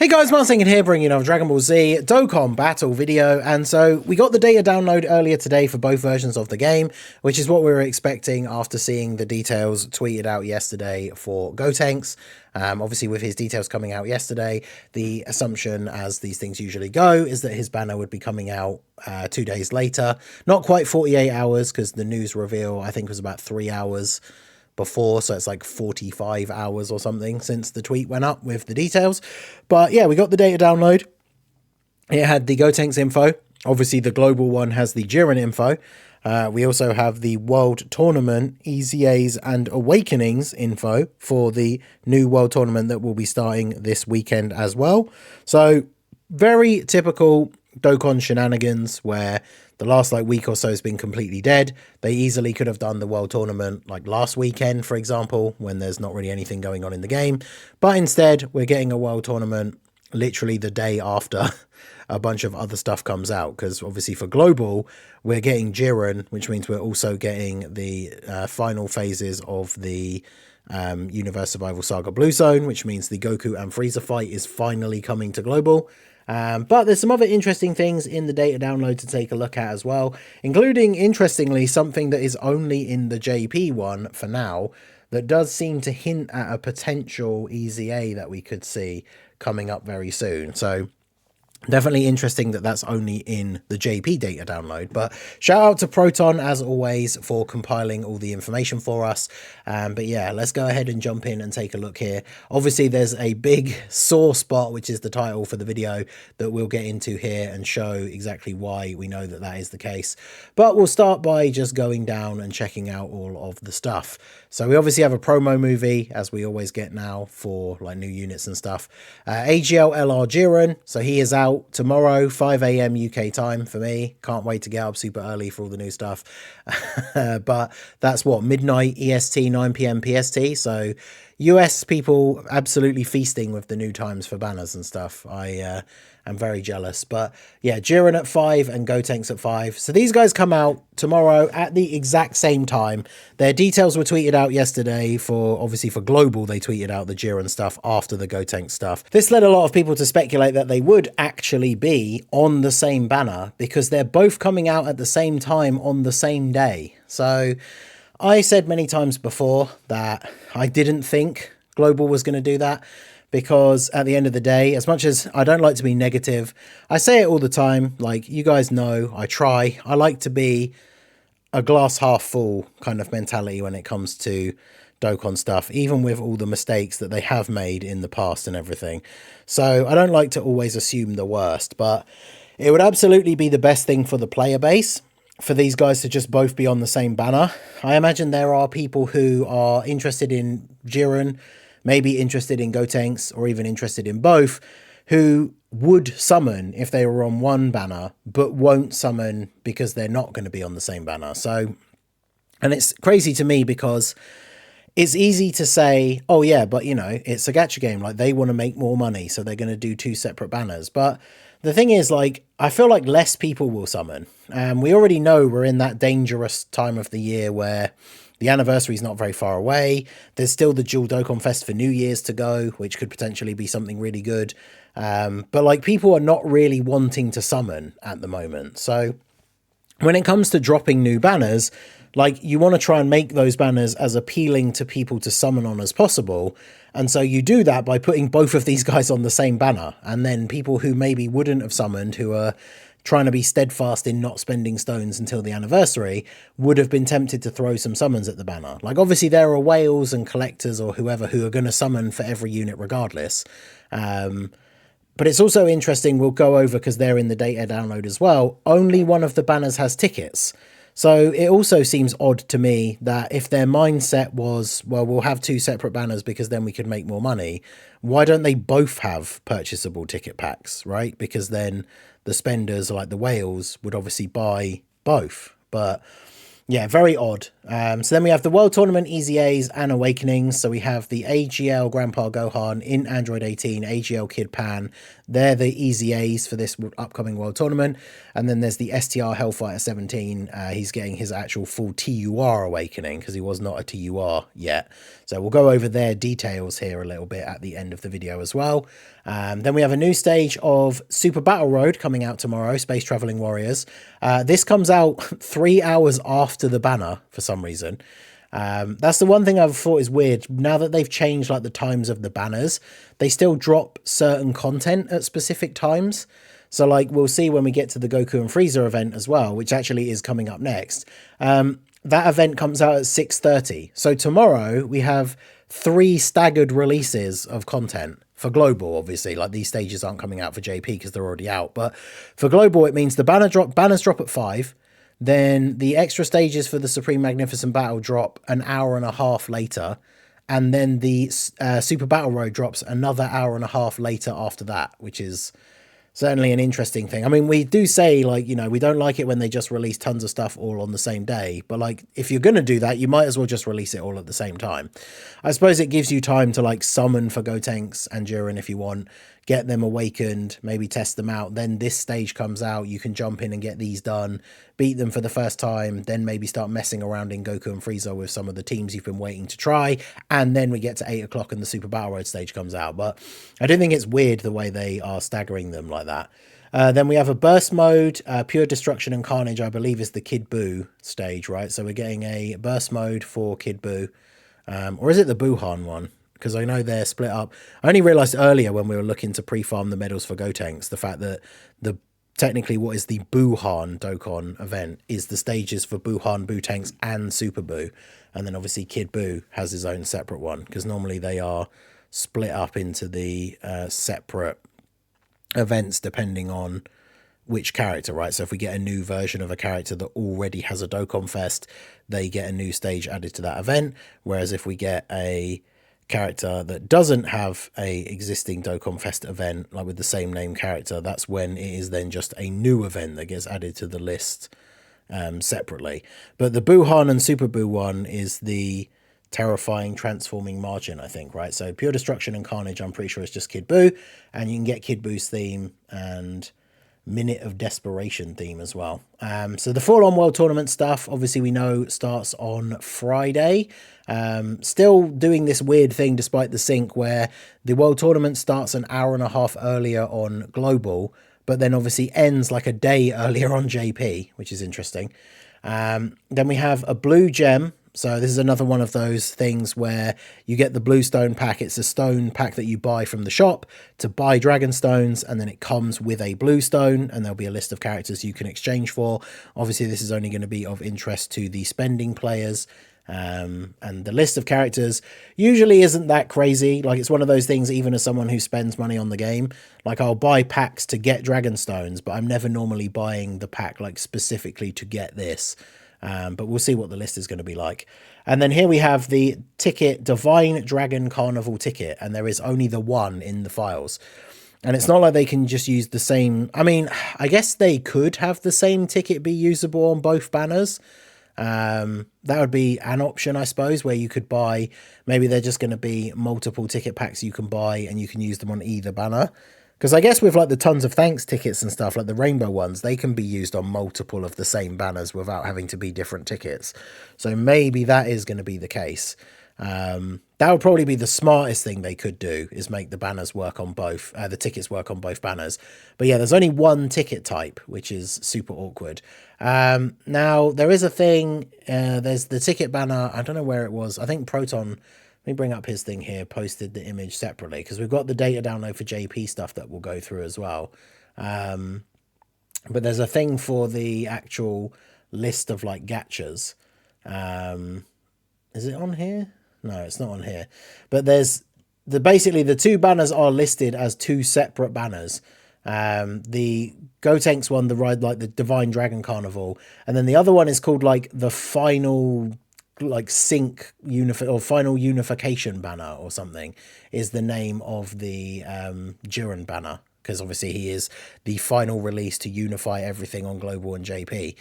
Hey guys, Martin here bringing you another Dragon Ball Z Dokkan battle video, and so we got the data download earlier today for both versions of the game, which is what we were expecting after seeing the details tweeted out yesterday for GOTENKS. Obviously with his details coming out yesterday, the assumption, as these things usually go, is that his banner would be coming out 2 days later. Not quite 48 hours, because the news reveal I think was about 3 hours before, so it's like 45 hours or something since the tweet went up with the details. But yeah, we got the data download. It had the GOTENKS info. Obviously the global one has the JIREN info. We also have the World Tournament EZAs and Awakenings info for the new World Tournament that will be starting this weekend as well. So very typical Dokkan shenanigans where the last week or so has been completely dead. They easily could have done the World Tournament like last weekend, for example, when there's not really anything going on in the game. But instead, we're getting a World Tournament literally the day after a bunch of other stuff comes out. Because obviously for Global, we're getting JIREN, which means we're also getting the final phases of the Universe Survival Saga Blue Zone, which means the Goku and Frieza fight is finally coming to Global. But there's some other interesting things in the data download to take a look at as well, including, interestingly, something that is only in the JP one for now that does seem to hint at a potential EZA that we could see coming up very soon. So definitely interesting that that's only in the JP data download. But shout out to Proton, as always, for compiling all the information for us. But yeah, let's go ahead and jump in and take a look here. Obviously, there's a big sore spot, which is the title for the video, that we'll get into here and show exactly why we know that that is the case. But we'll start by just going down and checking out all of the stuff. So we obviously have a promo movie, as we always get now for like new units and stuff. AGL LR JIREN, so he is out tomorrow, 5 AM UK time for me. Can't wait to get up super early for all the new stuff. But that's what, midnight EST, 9 PM PST. So US people absolutely feasting with the new times for banners and stuff. I'm very jealous. But yeah, JIREN at 5 and GOTENKS at 5. So these guys come out tomorrow at the exact same time. Their details were tweeted out yesterday for, obviously for Global, they tweeted out the JIREN stuff after the GOTENKS stuff. This led a lot of people to speculate that they would actually be on the same banner because they're both coming out at the same time on the same day. So I said many times before that I didn't think Global was going to do that, because at the end of the day, as much as I don't like to be negative, I say it all the time, like you guys know, I try. I like to be a glass half full kind of mentality when it comes to Dokkan stuff, even with all the mistakes that they have made in the past and everything. So I don't like to always assume the worst, but it would absolutely be the best thing for the player base for these guys to just both be on the same banner. I imagine there are people who are interested in JIREN, maybe interested in GOTENKS, or even interested in both, who would summon if they were on one banner, but won't summon because they're not going to be on the same banner. So, and it's crazy to me because it's easy to say, oh yeah, but you know, it's a gacha game, like they want to make more money, so they're going to do 2 separate banners. But the thing is, like, I feel like less people will summon. We already know we're in that dangerous time of the year where the anniversary is not very far away. There's still the Dual Dokkan Fest for New Year's to go, which could potentially be something really good. But like, people are not really wanting to summon at the moment. So when it comes to dropping new banners, like, you want to try and make those banners as appealing to people to summon on as possible. And so you do that by putting both of these guys on the same banner. And then people who maybe wouldn't have summoned, who are trying to be steadfast in not spending stones until the anniversary, would have been tempted to throw some summons at the banner. Like, obviously there are whales and collectors or whoever who are going to summon for every unit regardless. But it's also interesting, we'll go over because they're in the data download as well, only one of the banners has tickets. So it also seems odd to me that if their mindset was, well, we'll have 2 separate banners because then we could make more money, why don't they both have purchasable ticket packs, right? Because then the spenders, like the whales, would obviously buy both. But yeah, very odd. So then we have the World Tournament Easy A's and Awakenings. So we have the AGL Grandpa Gohan in Android 18, AGL Kid Pan. They're the Easy A's for this upcoming World Tournament. And then there's the STR Hellfighter 17. He's getting his actual full TUR Awakening because he was not a TUR yet. So we'll go over their details here a little bit at the end of the video as well. Then we have a new stage of Super Battle Road coming out tomorrow, Space Traveling Warriors. This comes out 3 hours after the banner for some reason. That's the one thing I've thought is weird. Now that they've changed like the times of the banners, they still drop certain content at specific times. So like we'll see when we get to the Goku and Frieza event as well, which actually is coming up next. That event comes out at 6:30. So tomorrow we have 3 staggered releases of content for global. Obviously, like these stages aren't coming out for JP because they're already out, but for global it means the banners drop at 5. Then the extra stages for the Supreme Magnificent Battle drop an hour and a half later, and then the Super Battle Road drops another hour and a half later after that, which is certainly an interesting thing. I mean, we do say, like, you know, we don't like it when they just release tons of stuff all on the same day. But, like, if you're going to do that, you might as well just release it all at the same time. I suppose it gives you time to, like, summon for GOTENKS and JIREN if you want, get them awakened, maybe test them out. Then this stage comes out, you can jump in and get these done, beat them for the first time, then maybe start messing around in Goku and Frieza with some of the teams you've been waiting to try. And then we get to 8 o'clock and the Super Battle Road stage comes out. But I don't think it's weird the way they are staggering them like that. Then we have a burst mode, pure destruction and carnage, I believe is the Kid Buu stage, right? So we're getting a burst mode for Kid Buu. Or is it the Buuhan one? Because I know they're split up. I only realised earlier when we were looking to pre-farm the medals for GOTENKS, the fact that the technically what is the Buuhan Dokkan event is the stages for Buuhan, Bootanks and Super Buu. And then obviously Kid Buu has his own separate one, because normally they are split up into the separate events depending on which character, right? So if we get a new version of a character that already has a Dokkan Fest, they get a new stage added to that event. Whereas if we get a character that doesn't have a existing Dokkan Fest event, like with the same name character, that's when it is then just a new event that gets added to the list separately. But the Buuhan and Super Buu one is the terrifying transforming margin, I think, right? So pure destruction and carnage, I'm pretty sure it's just Kid Buu, and you can get Kid Buu's theme and Minute of Desperation theme as well. So the full on World Tournament stuff, obviously we know, starts on Friday. Still doing this weird thing despite the sync where the World Tournament starts an hour and a half earlier on Global, but then obviously ends like a day earlier on JP, which is interesting. Then we have a blue gem. So this is another one of those things where you get the blue stone pack. It's a stone pack that you buy from the shop to buy dragon stones, and then it comes with a blue stone, and there'll be a list of characters you can exchange for. Obviously, this is only going to be of interest to the spending players. And the list of characters usually isn't that crazy. Like, it's one of those things, even as someone who spends money on the game, like I'll buy packs to get dragon stones, but I'm never normally buying the pack like specifically to get this. But we'll see what the list is going to be like. And then here we have the ticket, Divine Dragon Carnival ticket, and there is only the one in the files. And it's not like they can just use the same. I mean, I guess they could have the same ticket be usable on both banners. That would be an option, I suppose, where you could buy, maybe they're just going to be multiple ticket packs you can buy and you can use them on either banner. Because I guess with like the tons of thanks tickets and stuff, like the rainbow ones, they can be used on multiple of the same banners without having to be different tickets. So maybe that is going to be the case. That would probably be the smartest thing they could do, is make the banners work on both, the tickets work on both banners. But yeah, there's only one ticket type, which is super awkward. Now there is a thing, there's the ticket banner. I don't know where it was. I think Proton, let me bring up his thing here, posted the image separately, because we've got the data download for JP stuff that we'll go through as well. But there's a thing for the actual list of like gachas. Is it on here? No, it's not on here. But there's basically the two banners are listed as two separate banners. The GOTENKS one, the ride like the Divine Dragon Carnival, and then the other one is called like the final like sync or final unification banner or something, is the name of the JIREN banner, because obviously he is the final release to unify everything on Global and JP.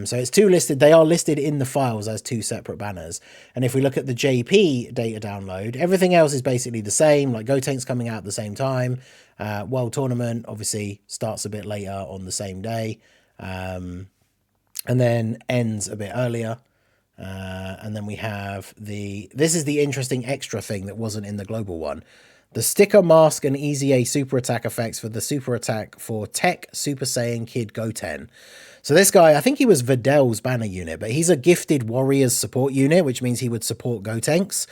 So it's two listed. They are listed in the files as two separate banners. And if we look at the JP data download, everything else is basically the same. Like GOTENKS coming out at the same time. World Tournament obviously starts a bit later on the same day, and then ends a bit earlier. And then we have this is the interesting extra thing that wasn't in the global one. The sticker, mask, and easy A super attack effects for the super attack for Tech Super Saiyan Kid Goten. So this guy, I think he was Vidal's banner unit, but he's a gifted warriors support unit, which means he would support GOTENKS.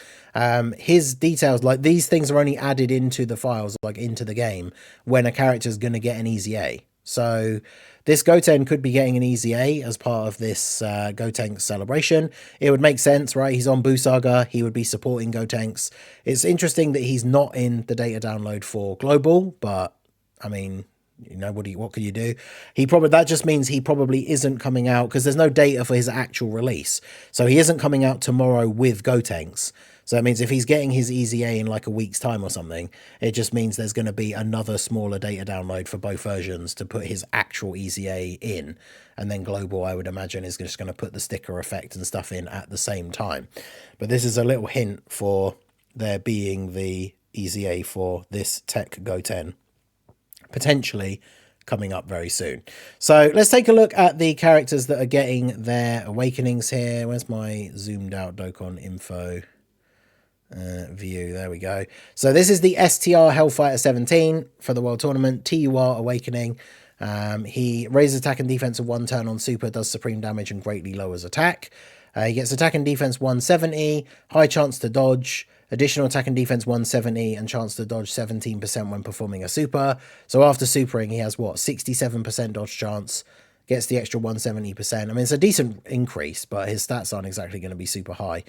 His details, like these things are only added into the files, like into the game, when a character's going to get an easy A. So this Goten could be getting an easy A as part of this GOTENKS celebration. It would make sense, right? He's on Buu Saga. He would be supporting GOTENKS. It's interesting that he's not in the data download for global, but I mean, you know, what could you do? That just means he probably isn't coming out because there's no data for his actual release. So he isn't coming out tomorrow with GOTENKS. So that means if he's getting his easy A in like a week's time or something, it just means there's going to be another smaller data download for both versions to put his actual easy A in. And then global, I would imagine, is just going to put the sticker effect and stuff in at the same time. But this is a little hint for there being the easy A for this Tech Goten potentially coming up very soon. So let's take a look at the characters that are getting their awakenings here. Where's my zoomed out Dokkan info view? There we go. So this is the STR Hellfighter 17 for the World Tournament. TUR Awakening. He raises attack and defense of 1 turn on super, does supreme damage and greatly lowers attack. He gets attack and defense 170, high chance to dodge, additional attack and defense 170, and chance to dodge 17% when performing a super. So after supering, he has what, 67% dodge chance, gets the extra 170%. I mean, it's a decent increase, but his stats aren't exactly going to be super high.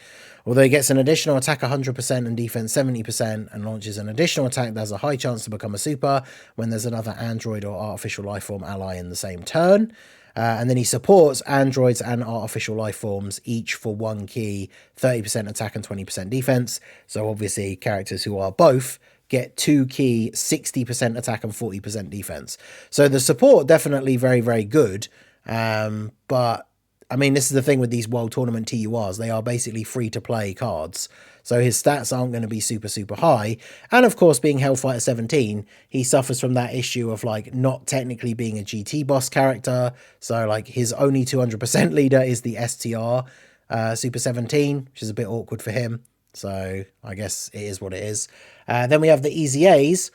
Although he gets an additional attack 100% and defense 70%, and launches an additional attack that has a high chance to become a super when there's another android or artificial life form ally in the same turn. And then he supports androids and artificial life forms, each for 1 key, 30% attack and 20% defense. So obviously characters who are both get 2 key, 60% attack and 40% defense. So the support definitely very, very good. But I mean, this is the thing with these World Tournament TURs. They are basically free to play cards. So his stats aren't going to be super, super high. And of course, being Hellfighter 17, he suffers from that issue of like not technically being a GT boss character. So like his only 200% leader is the STR Super 17, which is a bit awkward for him. So I guess it is what it is. Then we have the easy A's.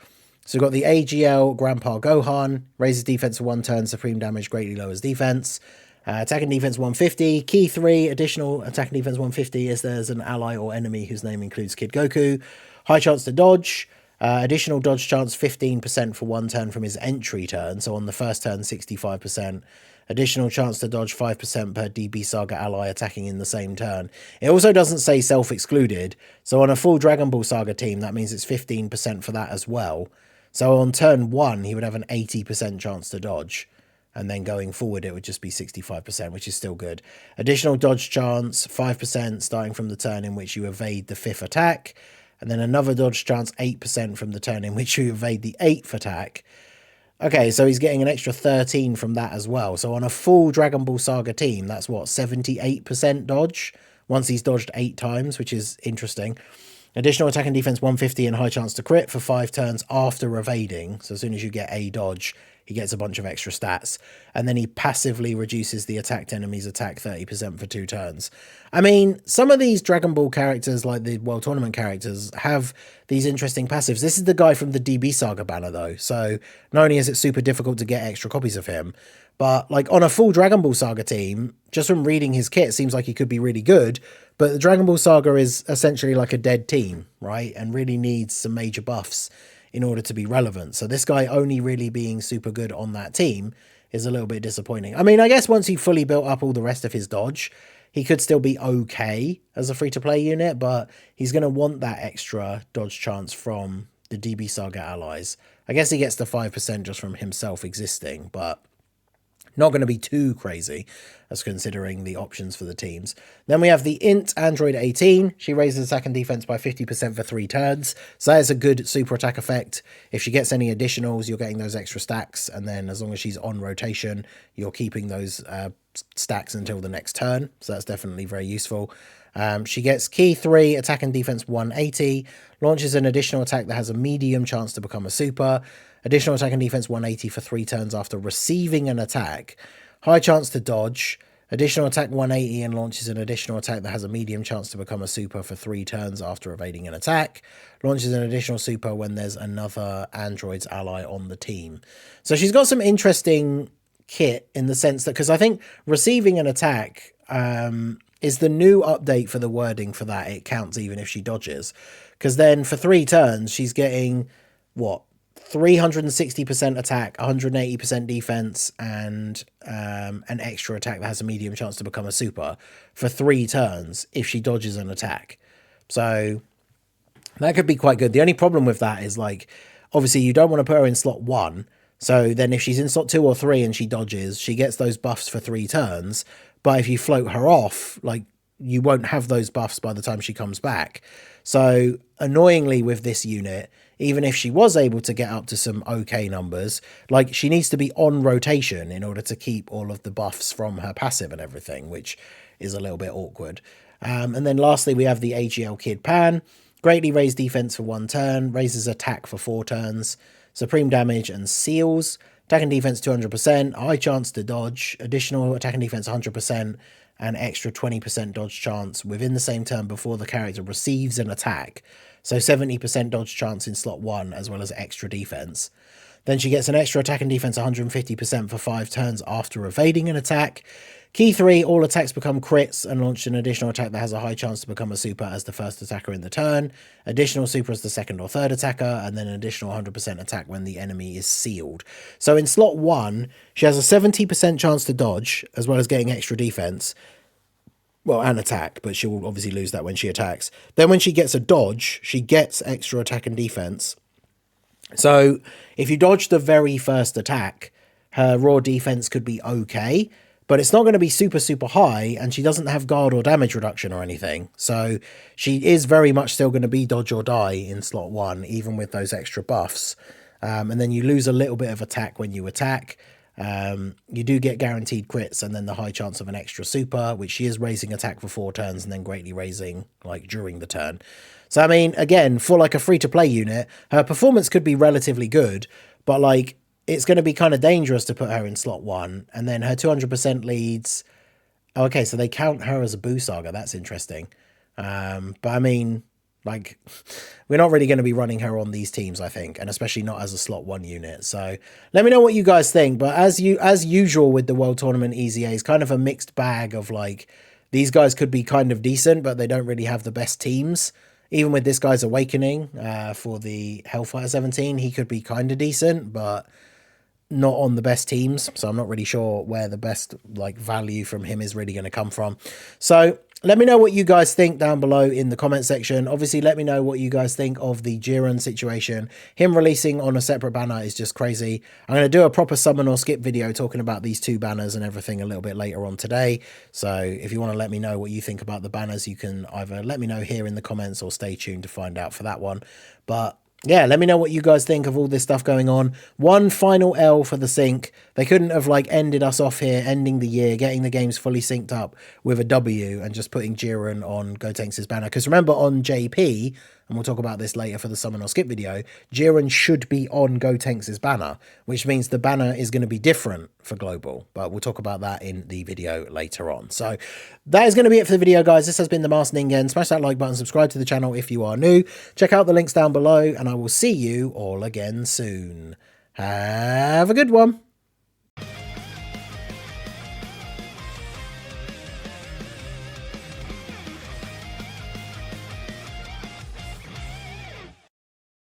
So we've got the AGL Grandpa Gohan, raises defense for 1 turn, supreme damage, greatly lowers defense. Attack and defense 150, key 3, additional attack and defense 150 if there's an ally or enemy whose name includes Kid Goku. High chance to dodge, additional dodge chance 15% for 1 turn from his entry turn, so on the first turn 65%. Additional chance to dodge 5% per DB Saga ally attacking in the same turn. It also doesn't say self-excluded, so on a full Dragon Ball Saga team that means it's 15% for that as well. So on turn 1 he would have an 80% chance to dodge. And then going forward, it would just be 65%, which is still good. Additional dodge chance, 5% starting from the turn in which you evade the 5th attack. And then another dodge chance, 8% from the turn in which you evade the 8th attack. Okay, so he's getting an extra 13 from that as well. So on a full Dragon Ball Saga team, that's what, 78% dodge? Once he's dodged 8 times, which is interesting. Additional attack and defense 150 and high chance to crit for 5 turns after evading. So as soon as you get a dodge, he gets a bunch of extra stats. And then he passively reduces the attacked enemy's attack 30% for 2 turns. I mean, some of these Dragon Ball characters, like the World Tournament characters, have these interesting passives. This is the guy from the DB Saga banner, though. So not only is it super difficult to get extra copies of him, but like on a full Dragon Ball Saga team, just from reading his kit, it seems like he could be really good. But the Dragon Ball Saga is essentially like a dead team, right? And really needs some major buffs in order to be relevant. So this guy only really being super good on that team is a little bit disappointing. I mean, I guess once he fully built up all the rest of his dodge, he could still be okay as a free-to-play unit, but he's going to want that extra dodge chance from the DB Saga allies. I guess he gets the 5% just from himself existing, but Not going to be too crazy as considering the options for the teams. Then we have the Int Android 18. She raises attack and defense by 50% for 3 turns. So that is a good super attack effect. If she gets any additionals, you're getting those extra stacks. And then as long as she's on rotation, you're keeping those stacks until the next turn. So that's definitely very useful. She gets key 3, attack and defense 180, launches an additional attack that has a medium chance to become a super, additional attack and defense 180 for 3 turns after receiving an attack, high chance to dodge, additional attack 180 and launches an additional attack that has a medium chance to become a super for 3 turns after evading an attack, launches an additional super when there's another android's ally on the team. So she's got some interesting kit in the sense that, because I think receiving an attack is the new update for the wording for that. It counts even if she dodges, because then for 3 turns she's getting what, 360% attack, 180% defense, and an extra attack that has a medium chance to become a super for 3 turns if she dodges an attack. So that could be quite good. The only problem with that is, like, obviously you don't want to put her in slot 1. So then if she's in slot 2 or 3 and she dodges, she gets those buffs for 3 turns. But if you float her off, like, you won't have those buffs by the time she comes back. So annoyingly with this unit, even if she was able to get up to some okay numbers, like, she needs to be on rotation in order to keep all of the buffs from her passive and everything, which is a little bit awkward. And then lastly, we have the AGL Kid Pan. Greatly raised defense for 1 turn, raises attack for 4 turns, supreme damage and seals. Attack and defense 200%, high chance to dodge, additional attack and defense 100%, and extra 20% dodge chance within the same turn before the character receives an attack. So 70% dodge chance in slot 1 as well as extra defense. Then she gets an extra attack and defense 150% for 5 turns after evading an attack. Key 3, all attacks become crits and launch an additional attack that has a high chance to become a super as the first attacker in the turn, additional super as the second or third attacker, and then an additional 100% attack when the enemy is sealed. So in slot 1, she has a 70% chance to dodge, as well as getting extra defense. Well, and attack, but she will obviously lose that when she attacks. Then when she gets a dodge, she gets extra attack and defense. So if you dodge the very first attack, her raw defense could be okay, but it's not going to be super, super high, and she doesn't have guard or damage reduction or anything. So she is very much still going to be dodge or die in slot 1, even with those extra buffs. And then you lose a little bit of attack when you attack. You do get guaranteed crits and then the high chance of an extra super, which she is raising attack for 4 turns and then greatly raising, like, during the turn. So, I mean, again, for, like, a free-to-play unit, her performance could be relatively good, but, like, it's going to be kind of dangerous to put her in slot 1. And then her 200% leads... Okay, so they count her as a Boo Saga. That's interesting. But, I mean, like, we're not really going to be running her on these teams, I think, and especially not as a slot 1 unit. So let me know what you guys think. But as usual with the World Tournament EZA, is kind of a mixed bag of, like, these guys could be kind of decent, but they don't really have the best teams. Even with this guy's Awakening for the Hellfire 17, he could be kind of decent, but not on the best teams. So I'm not really sure where the best, like, value from him is really going to come from. So let me know what you guys think down below in the comment section. Obviously, let me know what you guys think of the JIREN situation. Him releasing on a separate banner is just crazy. I'm going to do a proper summon or skip video talking about these 2 banners and everything a little bit later on today. So if you want to let me know what you think about the banners, you can either let me know here in the comments or stay tuned to find out for that one. But yeah, let me know what you guys think of all this stuff going on. One final L for the sync. They couldn't have, like, ended us off here, ending the year, getting the games fully synced up with a W and just putting JIREN on GOTENKS' banner. Because remember, on JP, and we'll talk about this later for the summon or skip video, JIREN should be on GOTENKS' banner, which means the banner is going to be different for global. But we'll talk about that in the video later on. So that is going to be it for the video, guys. This has been the Masked Ningen. Smash that like button, subscribe to the channel if you are new. Check out the links down below, and I will see you all again soon. Have a good one.